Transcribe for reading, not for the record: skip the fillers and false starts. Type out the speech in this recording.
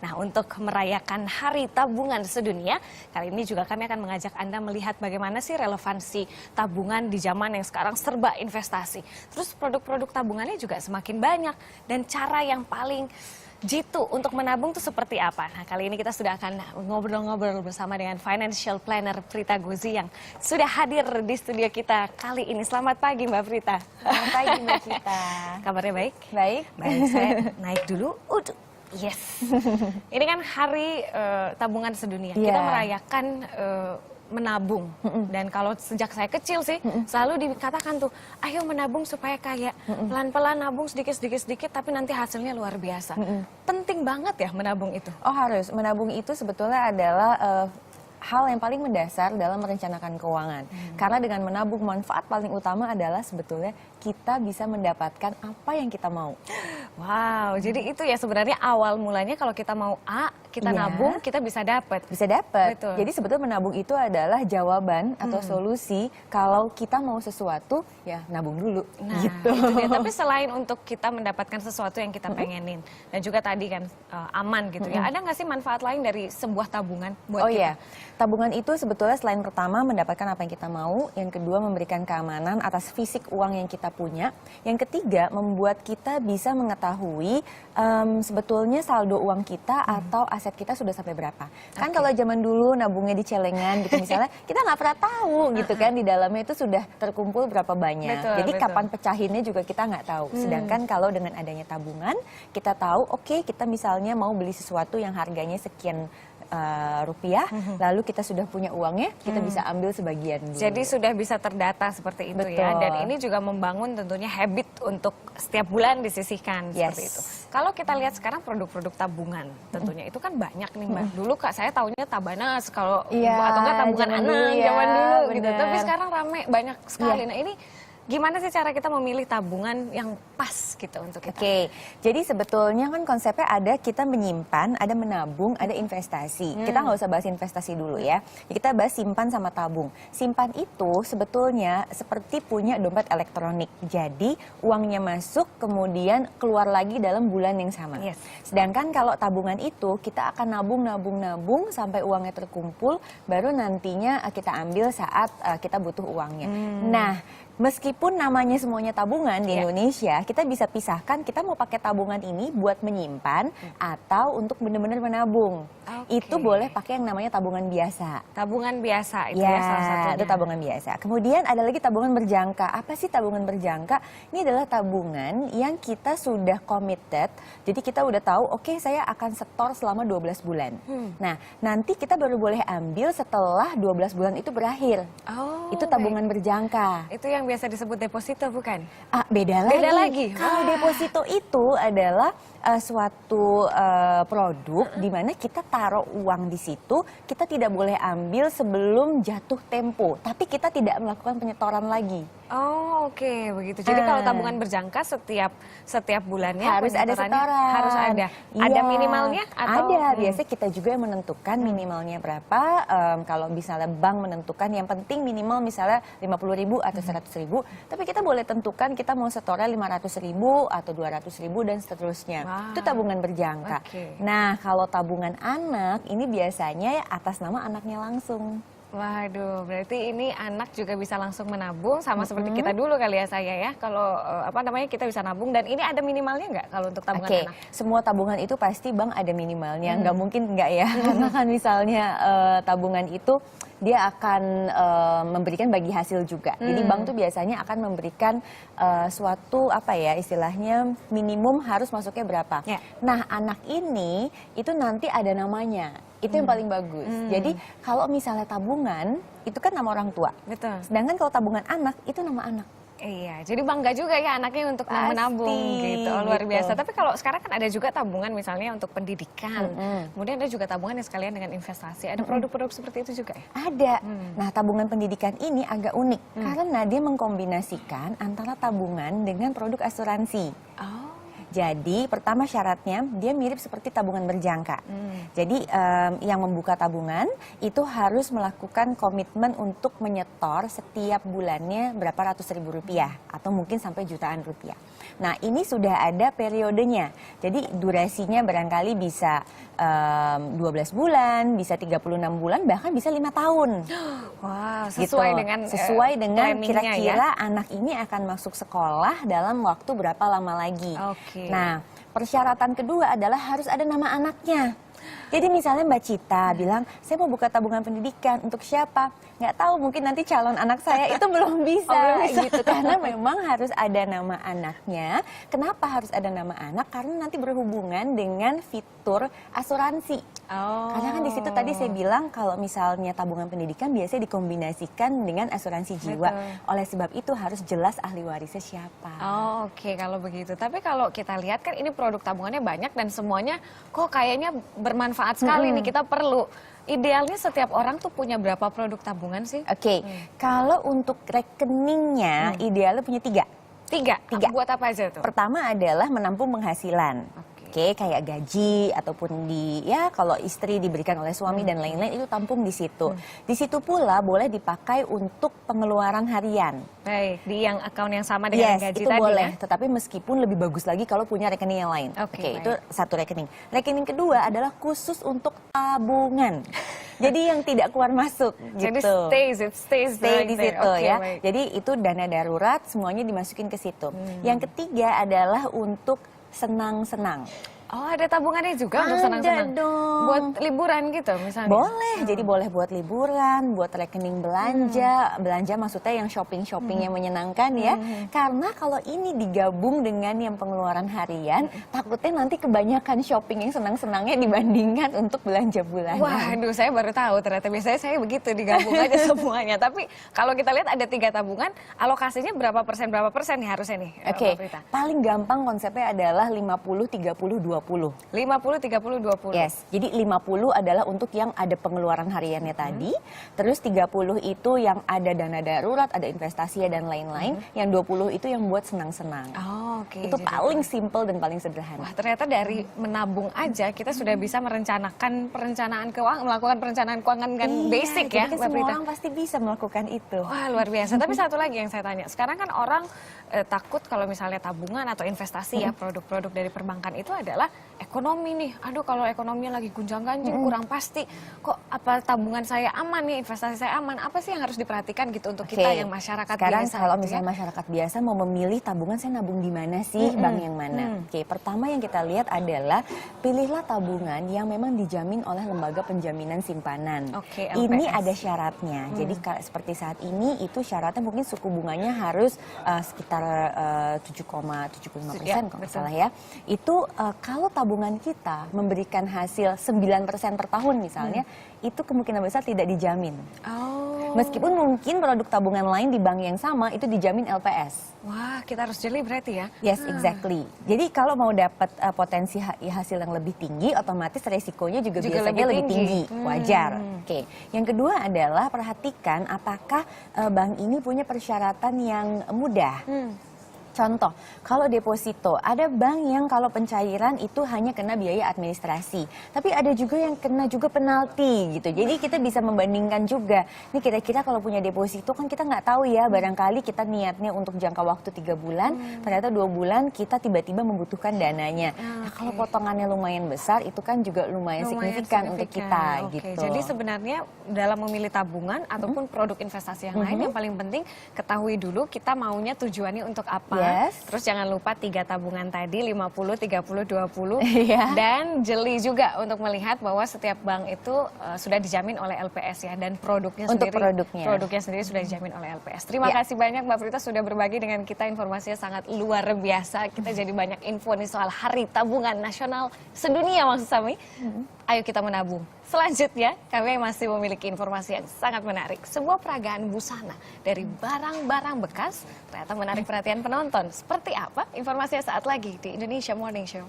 Nah, untuk merayakan Hari Tabungan Sedunia, kali ini juga kami akan mengajak Anda melihat bagaimana sih relevansi tabungan di zaman yang sekarang serba investasi. Terus produk-produk tabungannya juga semakin banyak dan cara yang paling jitu untuk menabung itu seperti apa? Nah, kali ini kita sudah akan ngobrol-ngobrol bersama dengan Financial Planner Prita Gozi yang sudah hadir di studio kita kali ini. Selamat pagi Mbak Prita. Selamat pagi Mbak Cita. Kabarnya baik? Baik. Baik, saya naik dulu. Yes. Ini kan hari tabungan sedunia. Kita merayakan menabung. Dan kalau sejak saya kecil sih selalu dikatakan tuh, ayo menabung supaya kaya. Pelan-pelan nabung sedikit-sedikit tapi nanti hasilnya luar biasa. Penting banget ya menabung itu. Oh harus, menabung itu sebetulnya adalah hal yang paling mendasar dalam merencanakan keuangan. Karena dengan menabung manfaat paling utama adalah sebetulnya kita bisa mendapatkan apa yang kita mau. Wow, jadi itu ya sebenarnya awal mulanya kalau kita mau A, kita nabung, kita bisa dapat. Bisa dapat. Betul. Jadi sebetulnya menabung itu adalah jawaban atau solusi kalau kita mau sesuatu, ya nabung dulu. Nah, gitu. itu dia. Tapi selain untuk kita mendapatkan sesuatu yang kita pengenin, dan juga tadi kan aman gitu ya, ada nggak sih manfaat lain dari sebuah tabungan buat kita? Iya, tabungan itu sebetulnya selain pertama mendapatkan apa yang kita mau, yang kedua memberikan keamanan atas fisik uang yang kita punya, yang ketiga membuat kita bisa mengetahui sebetulnya saldo uang kita atau aset kita sudah sampai berapa. Kan kalau zaman dulu nabungnya di celengan gitu misalnya, kita nggak pernah tahu gitu kan di dalamnya itu sudah terkumpul berapa banyak. Betul, Jadi betul. kapan pecahinnya juga kita nggak tahu. Sedangkan kalau dengan adanya tabungan, kita tahu oke, kita misalnya mau beli sesuatu yang harganya sekian rupiah, lalu kita sudah punya uangnya, kita bisa ambil sebagian dulu. Jadi sudah bisa terdata seperti itu ya. Betul. Dan ini juga membangun tentunya habit untuk setiap bulan disisihkan seperti itu. Kalau kita lihat sekarang produk-produk tabungan, tentunya itu kan banyak nih Mbak. Dulu Kak saya taunya Tabanas kalau atau enggak tabungan anak zaman dulu gitu. Tapi sekarang rame banyak sekali. Nah, ini gimana sih cara kita memilih tabungan yang pas gitu untuk kita? Oke, jadi sebetulnya kan konsepnya ada kita menyimpan, ada menabung, ada investasi. Kita nggak usah bahas investasi dulu ya. Kita bahas simpan sama tabung. Simpan itu sebetulnya seperti punya dompet elektronik. Jadi uangnya masuk kemudian keluar lagi dalam bulan yang sama. Sedangkan kalau tabungan itu kita akan nabung sampai uangnya terkumpul, baru nantinya kita ambil saat kita butuh uangnya. Nah, meskipun namanya semuanya tabungan di Indonesia, kita bisa pisahkan kita mau pakai tabungan ini buat menyimpan atau untuk benar-benar menabung. Itu boleh pakai yang namanya tabungan biasa. Tabungan biasa itu ya salah satunya. Itu tabungan biasa. Kemudian ada lagi tabungan berjangka. Apa sih tabungan berjangka? Ini adalah tabungan yang kita sudah committed. Jadi kita udah tahu, oke, saya akan setor selama 12 bulan. Nah, nanti kita baru boleh ambil setelah 12 bulan itu berakhir. Itu tabungan berjangka. Itu yang biasa disebut deposito bukan? Beda lagi. Kalau deposito itu adalah suatu produk di mana kita taruh uang di situ, kita tidak boleh ambil sebelum jatuh tempo, tapi kita tidak melakukan penyetoran lagi. Oke, begitu. Jadi kalau tabungan berjangka setiap bulannya harus ada setoran. Harus ada. Ada minimalnya atau? Ada. Biasanya kita juga yang menentukan minimalnya berapa. Kalau misalnya bank menentukan yang penting minimal misalnya 50.000 atau 100.000, tapi kita boleh tentukan kita mau setornya 500.000 atau 200.000 dan seterusnya. Itu tabungan berjangka. Nah, kalau tabungan anak ini biasanya atas nama anaknya langsung. Waduh, berarti ini anak juga bisa langsung menabung sama seperti kita dulu kali ya saya ya. Kalau kita bisa nabung dan ini ada minimalnya nggak kalau untuk tabungan anak? Semua tabungan itu pasti bank ada minimalnya, nggak mungkin nggak ya. Karena kan misalnya tabungan itu dia akan memberikan bagi hasil juga. Jadi bank tuh biasanya akan memberikan suatu istilahnya minimum harus masuknya berapa. Nah, anak ini itu nanti ada namanya. Itu yang paling bagus. Jadi kalau misalnya tabungan itu kan nama orang tua. Betul. Sedangkan kalau tabungan anak itu nama anak. Iya, jadi bangga juga ya anaknya untuk menabung gitu. Luar biasa. Tapi kalau sekarang kan ada juga tabungan misalnya untuk pendidikan. Kemudian ada juga tabungan yang sekalian dengan investasi. Ada produk-produk seperti itu juga ya? Ada. Nah, tabungan pendidikan ini agak unik karena dia mengkombinasikan antara tabungan dengan produk asuransi. Jadi pertama syaratnya dia mirip seperti tabungan berjangka. Jadi yang membuka tabungan itu harus melakukan komitmen untuk menyetor setiap bulannya berapa ratus ribu rupiah atau mungkin sampai jutaan rupiah. Nah ini sudah ada periodenya. Jadi durasinya barangkali bisa 12 bulan, bisa 36 bulan, bahkan bisa 5 tahun. Wah, Sesuai dengan planningnya kira-kira ya. anak ini akan masuk sekolah dalam waktu berapa lama lagi. Oke. Nah, persyaratan kedua adalah harus ada nama anaknya. Jadi misalnya Mbak Cita bilang, saya mau buka tabungan pendidikan, untuk siapa? Nggak tahu, mungkin nanti calon anak saya itu belum bisa, gitu. Karena memang harus ada nama anaknya. Kenapa harus ada nama anak? Karena nanti berhubungan dengan fitur asuransi. Karena kan di situ tadi saya bilang kalau misalnya tabungan pendidikan biasanya dikombinasikan dengan asuransi jiwa. Betul. Oleh sebab itu harus jelas ahli warisnya siapa. Oke, kalau begitu. Tapi kalau kita lihat kan ini produk tabungannya banyak dan semuanya kok kayaknya bermanfaat sekali nih, kita perlu. Idealnya setiap orang tuh punya berapa produk tabungan sih? Oke, kalau untuk rekeningnya idealnya punya 3. Tiga. Tiga. Buat apa aja tuh? Pertama adalah menampung penghasilan. Oke, kayak gaji ataupun kalau istri diberikan oleh suami dan lain-lain itu tampung di situ. Di situ pula boleh dipakai untuk pengeluaran harian. Baik, di yang akun yang sama dengan gaji itu tadi boleh. ya? Tetapi meskipun lebih bagus lagi kalau punya rekening yang lain. Oke, Itu satu rekening. Rekening kedua adalah khusus untuk tabungan. Jadi yang tidak keluar masuk Jadi gitu. stays Stay right di there. situ Oke, ya. baik. Jadi itu dana darurat semuanya dimasukin ke situ. Yang ketiga adalah untuk senang-senang. Oh, ada tabungannya juga untuk Ada senang-senang? dong. Buat liburan gitu misalnya? Boleh, jadi boleh buat liburan, buat rekening belanja. Belanja maksudnya yang shopping-shopping yang menyenangkan ya. Karena kalau ini digabung dengan yang pengeluaran harian, takutnya nanti kebanyakan shopping yang senang-senangnya dibandingkan untuk belanja bulanan. Waduh, saya baru tahu ternyata biasanya saya begitu digabung aja semuanya. Tapi kalau kita lihat ada 3 tabungan, alokasinya berapa persen nih harusnya nih? Oke, Mbak Prita? paling gampang konsepnya adalah 50-30-20. 50-30-20. Yes, jadi 50 adalah untuk yang ada pengeluaran hariannya tadi, terus 30 itu yang ada dana darurat, ada investasi dan lain-lain, yang 20 itu yang buat senang-senang. Oke. Itu jadi- paling simple dan paling sederhana. Wah, ternyata dari menabung aja kita sudah bisa merencanakan perencanaan keuangan, melakukan perencanaan keuangan kan basic jadi ya, kan Mbak semua Prita. orang pasti bisa melakukan itu. Wah, luar biasa. Tapi satu lagi yang saya tanya, sekarang kan orang takut kalau misalnya tabungan atau investasi ya, produk-produk dari perbankan itu adalah ekonomi nih. Aduh, kalau ekonominya lagi gunjang-ganjing, kurang pasti. Kok apa tabungan saya aman nih, investasi saya aman? Apa sih yang harus diperhatikan gitu untuk kita yang masyarakat sekarang biasa? kalau gitu ya? misalnya masyarakat biasa mau memilih tabungan saya nabung di mana sih, bank yang mana? Oke, pertama yang kita lihat adalah pilihlah tabungan yang memang dijamin oleh lembaga penjaminan simpanan. Oke, Ini LPS. ada syaratnya. Jadi seperti saat ini itu syaratnya mungkin suku bunganya harus sekitar 7,75% Ya, kalau nggak betul. salah ya. Itu kalau tabungan kita memberikan hasil 9% per tahun misalnya, itu kemungkinan besar tidak dijamin. Oh. Meskipun mungkin produk tabungan lain di bank yang sama itu dijamin LPS. Wah, kita harus jeli berarti ya? Yes, exactly. Jadi kalau mau dapat potensi hasil yang lebih tinggi, otomatis resikonya juga biasanya lebih lebih tinggi. tinggi. Wajar. Oke. Yang kedua adalah perhatikan apakah bank ini punya persyaratan yang mudah. Contoh, kalau deposito, ada bank yang kalau pencairan itu hanya kena biaya administrasi. Tapi ada juga yang kena juga penalti gitu. Jadi kita bisa membandingkan juga. Ini kira-kira kalau punya deposito kan kita nggak tahu ya. Barangkali kita niatnya untuk jangka waktu 3 bulan, ternyata 2 bulan kita tiba-tiba membutuhkan dananya. Nah, kalau potongannya lumayan besar, itu kan juga lumayan signifikan untuk kita Oke, gitu. jadi sebenarnya dalam memilih tabungan ataupun produk investasi yang lain, yang paling penting ketahui dulu kita maunya tujuannya untuk apa. Yes. Terus jangan lupa 3 tabungan tadi, 50, 30, 20. Iya. Dan jeli juga untuk melihat bahwa setiap bank itu sudah dijamin oleh LPS ya. Dan produknya Untuk sendiri, produknya. sendiri sudah dijamin oleh LPS. Terima Ya. kasih banyak Mbak Prita sudah berbagi dengan kita, informasinya sangat luar biasa. Kita jadi banyak info nih soal Hari Tabungan Nasional Sedunia maksud kami. Ayo kita menabung. Selanjutnya, kami masih memiliki informasi yang sangat menarik. Sebuah peragaan busana dari barang-barang bekas ternyata menarik perhatian penonton. Seperti apa? Informasinya saat lagi di Indonesia Morning Show.